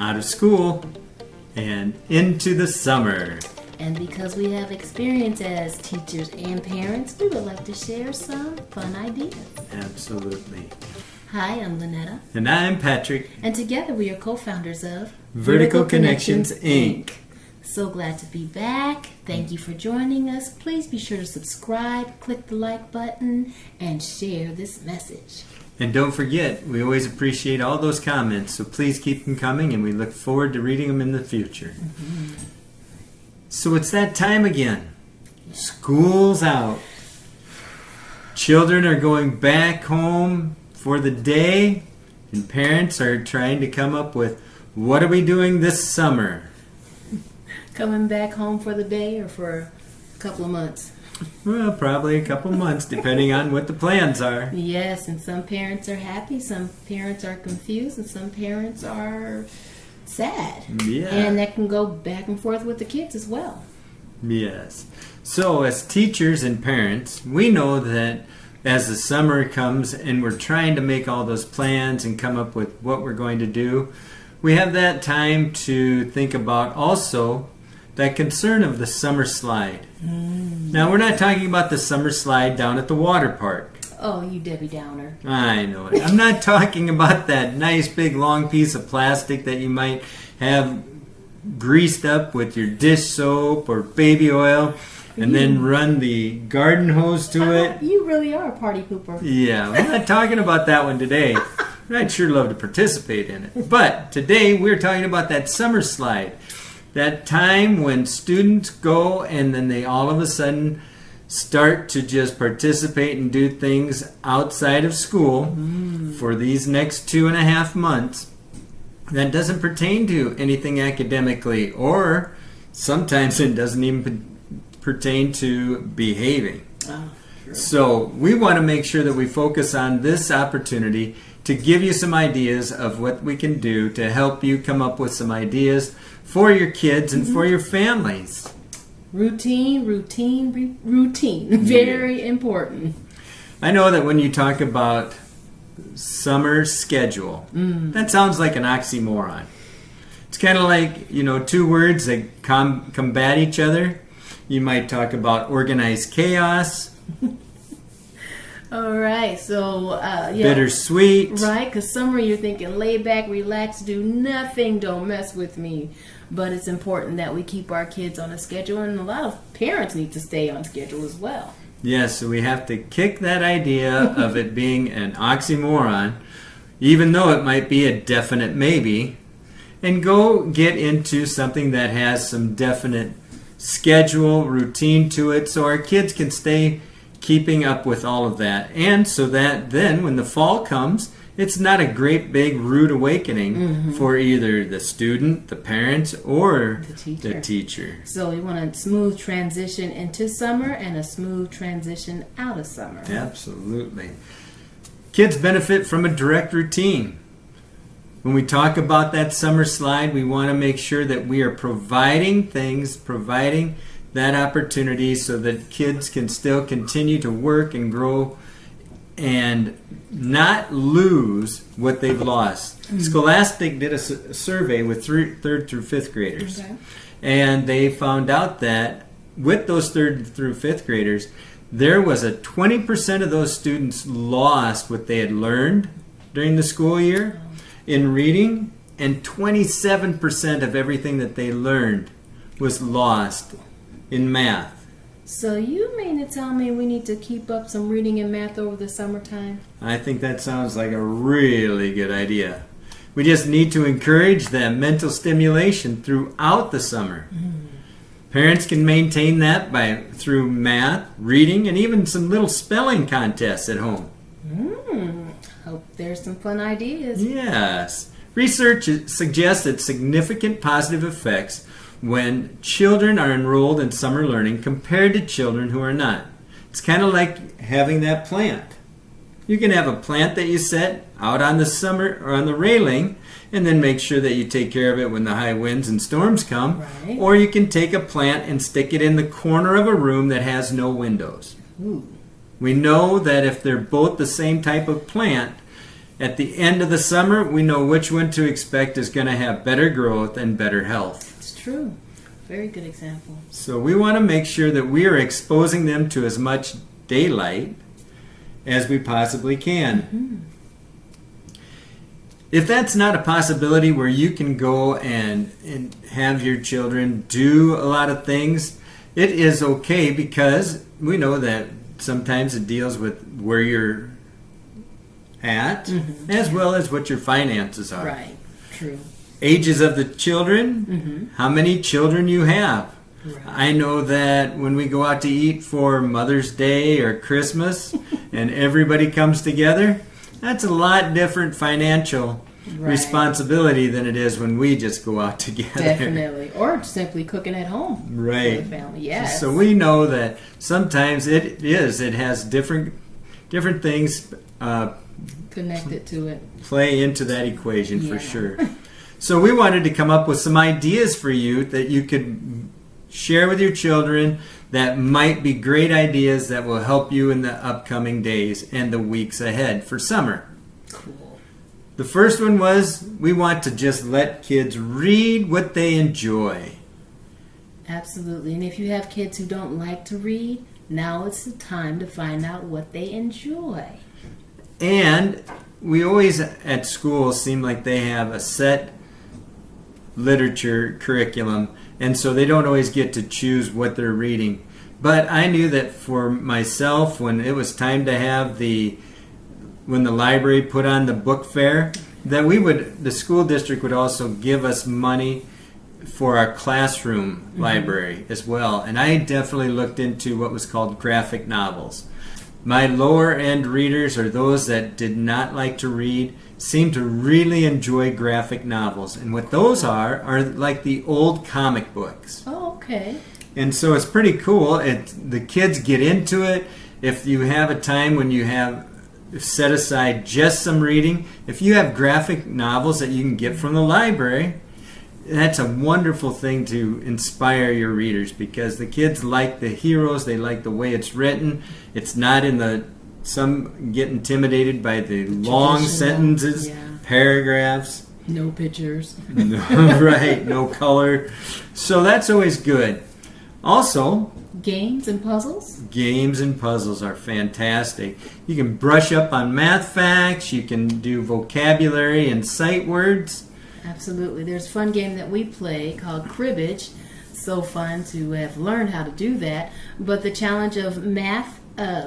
out of school and into the summer. And because we have experience as teachers and parents, we would like to share some fun ideas. Absolutely. Hi, I'm Linnetta. And I'm Patrick. And together we are co-founders of Vertical Connections, Inc. So glad to be back. Thank you for joining us. Please be sure to subscribe, click the like button, and share this message. And don't forget, we always appreciate all those comments, so please keep them coming, and we look forward to reading them in the future. Mm-hmm. So it's that time again. Yeah. School's out. Children are going back home for the day, and parents are trying to come up with, what are we doing this summer? Coming back home for the day or for a couple of months? Well, probably a couple months, depending on what the plans are. Yes, and some parents are happy, some parents are confused, and some parents are sad. Yeah. And that can go back and forth with the kids as well. Yes. So as teachers and parents, we know that as the summer comes and we're trying to make all those plans and come up with what we're going to do, we have that time to think about also that concern of the summer slide. Now, we're not talking about the summer slide down at the water park. Oh, you Debbie Downer. I know it. I'm not talking about that nice big long piece of plastic that you might have greased up with your dish soap or baby oil and then run the garden hose to it. You really are a party pooper. Yeah, we're not talking about that one today. I'd sure love to participate in it. But today we're talking about that summer slide. That time when students go and then they all of a sudden start to just participate and do things outside of school for these next 2.5 months. That doesn't pertain to anything academically, or sometimes it doesn't even pertain to behaving. Oh, sure. So we want to make sure that we focus on this opportunity to give you some ideas of what we can do to help you come up with some ideas for your kids and for your families. Routine. Very important. I know that when you talk about summer schedule, that sounds like an oxymoron. It's kind of like, two words that combat each other. You might talk about organized chaos. All right, so bittersweet. Right, because summer you're thinking lay back, relax, do nothing, don't mess with me. But it's important that we keep our kids on a schedule, and a lot of parents need to stay on schedule as well. Yes, so we have to kick that idea of it being an oxymoron, even though it might be a definite maybe, and go get into something that has some definite schedule, routine to it, so our kids can stay keeping up with all of that. And so that then when the fall comes, it's not a great big rude awakening for either the student, the parents, or the teacher. So we want a smooth transition into summer and a smooth transition out of summer. Absolutely. Kids benefit from a direct routine. When we talk about that summer slide, we want to make sure that we are providing that opportunity so that kids can still continue to work and grow and not lose what they've lost. Scholastic did a survey with 3rd through 5th graders. Okay. And they found out that with those 3rd through 5th graders, there was a 20% of those students lost what they had learned during the school year in reading, and 27% of everything that they learned was lost in math. So you mean to tell me we need to keep up some reading and math over the summertime? I think that sounds like a really good idea. We just need to encourage that mental stimulation throughout the summer. Parents can maintain that through math, reading, and even some little spelling contests at home. Hope there's some fun ideas. Yes. Research suggests that significant positive effects when children are enrolled in summer learning compared to children who are not. It's kind of like having that plant. You can have a plant that you set out on the summer or on the railing and then make sure that you take care of it when the high winds and storms come. Right. Or you can take a plant and stick it in the corner of a room that has no windows. Ooh. We know that if they're both the same type of plant, At the end of the summer, we know which one to expect is going to have better growth and better health. It's true. Very good example. So we want to make sure that we are exposing them to as much daylight as we possibly can. Mm-hmm. If that's not a possibility where you can go and have your children do a lot of things, it is okay, because we know that sometimes it deals with where you're at, as well as what your finances are. Right. True. Ages of the children, how many children you have. Right. I know that when we go out to eat for Mother's Day or Christmas and everybody comes together, that's a lot different financial responsibility than it is when we just go out together. Definitely. Or simply cooking at home. Right. For the family. Yes. So we know that sometimes it has different things connected to it. play into that equation for sure. So we wanted to come up with some ideas for you that you could share with your children that might be great ideas that will help you in the upcoming days and the weeks ahead for summer. Cool. The first one was, we want to just let kids read what they enjoy. Absolutely. And if you have kids who don't like to read, now it's the time to find out what they enjoy. And we always at school seem like they have a set literature curriculum, and so they don't always get to choose what they're reading. But I knew that for myself, when it was time to have when the library put on the book fair, that the school district would also give us money for our classroom library as well. And I definitely looked into what was called graphic novels. My lower end readers, or those that did not like to read, seem to really enjoy graphic novels. And what those are like the old comic books. Oh, okay. And so it's pretty cool. The kids get into it. If you have a time when you have set aside just some reading, if you have graphic novels that you can get from the library, that's a wonderful thing to inspire your readers, because the kids like the heroes, they like the way it's written. It's not some get intimidated by the long sentences, paragraphs. No pictures. Right, no color. So that's always good. Also, games and puzzles? Games and puzzles are fantastic. You can brush up on math facts, you can do vocabulary and sight words. Absolutely. There's a fun game that we play called cribbage. So fun to have learned how to do that. But the challenge of math,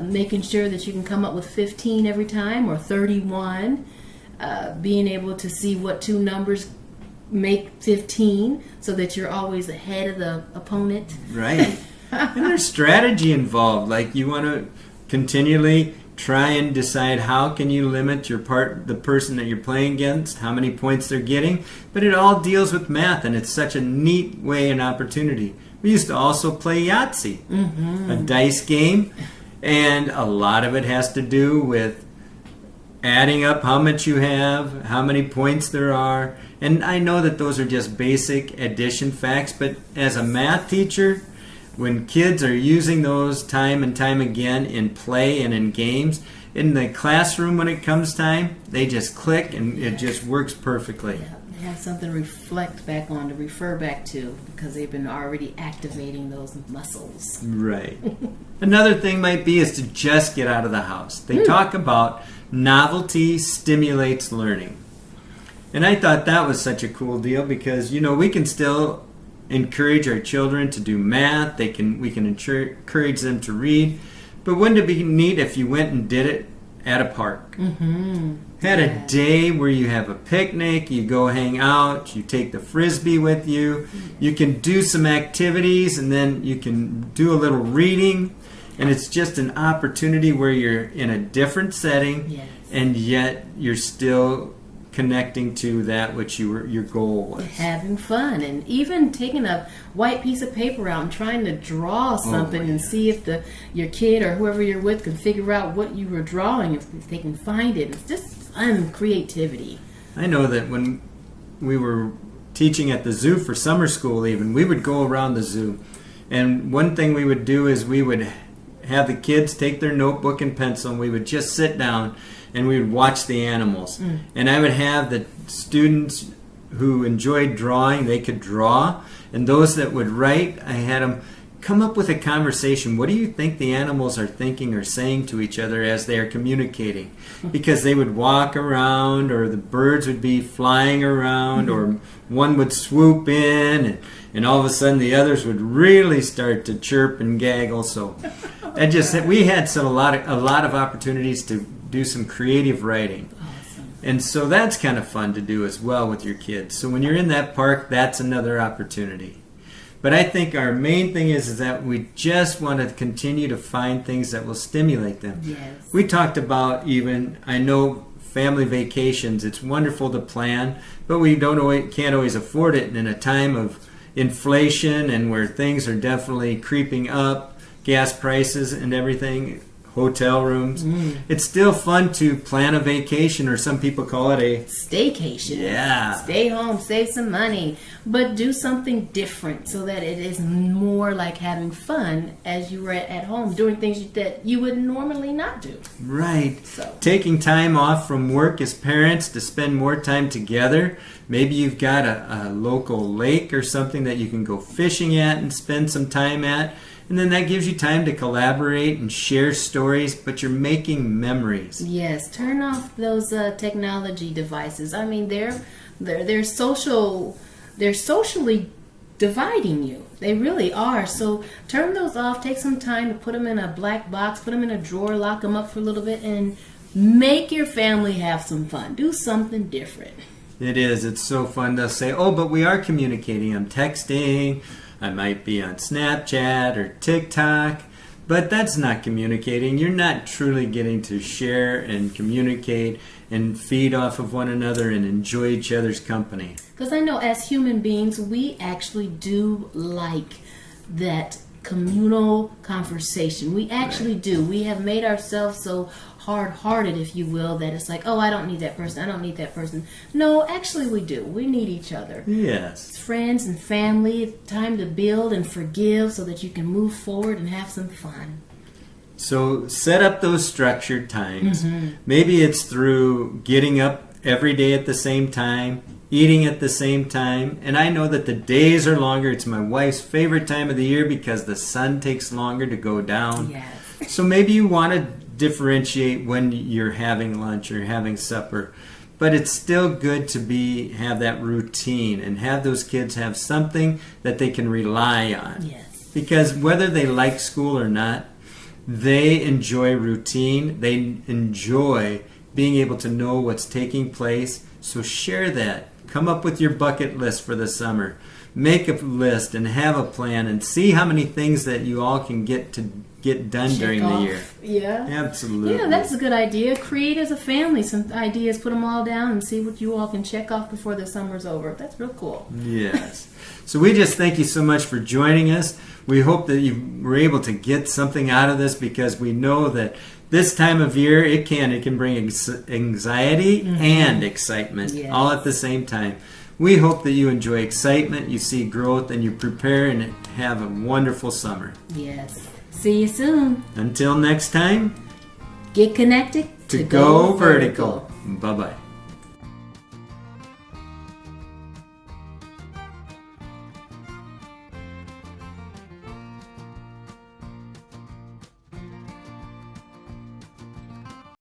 making sure that you can come up with 15 every time, or 31, being able to see what two numbers make 15 so that you're always ahead of the opponent. Right. And there's strategy involved. Like, you want to continually try and decide how can you limit the person that you're playing against, how many points they're getting. But it all deals with math, and it's such a neat way and opportunity. We used to also play Yahtzee, a dice game, and a lot of it has to do with adding up how much you have, how many points there are. And I know that those are just basic addition facts, but as a math teacher, when kids are using those time and time again in play and in games, in the classroom when it comes time, they just click and it just works perfectly. Yeah, they have something to reflect back on, to refer back to, because they've been already activating those muscles. Right. Another thing might be is to just get out of the house. They talk about novelty stimulates learning. And I thought that was such a cool deal, because, we can still encourage our children to do math. We can encourage them to read. But wouldn't it be neat if you went and did it at a park? Had a day where you have a picnic, you go hang out, you take the Frisbee with you, you can do some activities, and then you can do a little reading. And it's just an opportunity where you're in a different setting, and yet you're still connecting to that which your goal was. Having fun, and even taking a white piece of paper out and trying to draw something and see if your kid or whoever you're with can figure out what you were drawing, if they can find it. It's just fun creativity. I know that when we were teaching at the zoo for summer school, even, we would go around the zoo, and one thing we would do is we would have the kids take their notebook and pencil, and we would just sit down and we would watch the animals. And I would have the students who enjoyed drawing, they could draw, and those that would write, I had them come up with a conversation. What do you think the animals are thinking or saying to each other as they are communicating? Because they would walk around, or the birds would be flying around, or one would swoop in, and all of a sudden the others would really start to chirp and gaggle. So we had a lot of opportunities to do some creative writing. And so that's kind of fun to do as well with your kids. So when you're in that park, that's another opportunity. But I think our main thing is that we just want to continue to find things that will stimulate them. Yes. We talked about I know family vacations. It's wonderful to plan, but we can't always afford it. And in a time of inflation and where things are definitely creeping up, gas prices and everything, hotel rooms, it's still fun to plan a vacation, or some people call it a staycation. Yeah. Stay home, save some money, but do something different so that it is more like having fun as you were at home, doing things that you would normally not do. Right. So taking time off from work as parents to spend more time together. Maybe you've got a local lake or something that you can go fishing at and spend some time at. And then that gives you time to collaborate and share stories, but you're making memories. Yes, turn off those technology devices. I mean, they're socially dividing you. They really are. So turn those off. Take some time to put them in a black box, put them in a drawer, lock them up for a little bit, and make your family have some fun. Do something different. It is. It's so fun to say, oh, but we are communicating. I'm texting. I might be on Snapchat or TikTok, but that's not communicating. You're not truly getting to share and communicate and feed off of one another and enjoy each other's company. Because I know as human beings, we actually do like that communal conversation. We actually do. We have made ourselves so hard-hearted, if you will, that it's like, oh, I don't need that person, I don't need that person. No, actually we do. We need each other. Yes. It's friends and family. It's time to build and forgive so that you can move forward and have some fun. So set up those structured times. Maybe it's through getting up every day at the same time, eating at the same time. And I know that the days are longer. It's my wife's favorite time of the year because the sun takes longer to go down. Yes. So maybe you want to differentiate when you're having lunch or having supper, but it's still good to have that routine and have those kids have something that they can rely on. Yes. Because whether they like school or not, they enjoy routine. They enjoy being able to know what's taking place. So share that. Come up with your bucket list for the summer. Make a list and have a plan and see how many things that you all can get done Check during off. the year. Yeah. Absolutely. Yeah, that's a good idea. Create as a family some ideas, put them all down, and see what you all can check off before the summer's over. That's real cool. Yes. So we just thank you so much for joining us. We hope that you were able to get something out of this, because we know that this time of year it can bring anxiety and excitement all at the same time. We hope that you enjoy excitement, you see growth, and you prepare and have a wonderful summer. Yes. See you soon. Until next time, Get connected to go vertical. Bye-bye.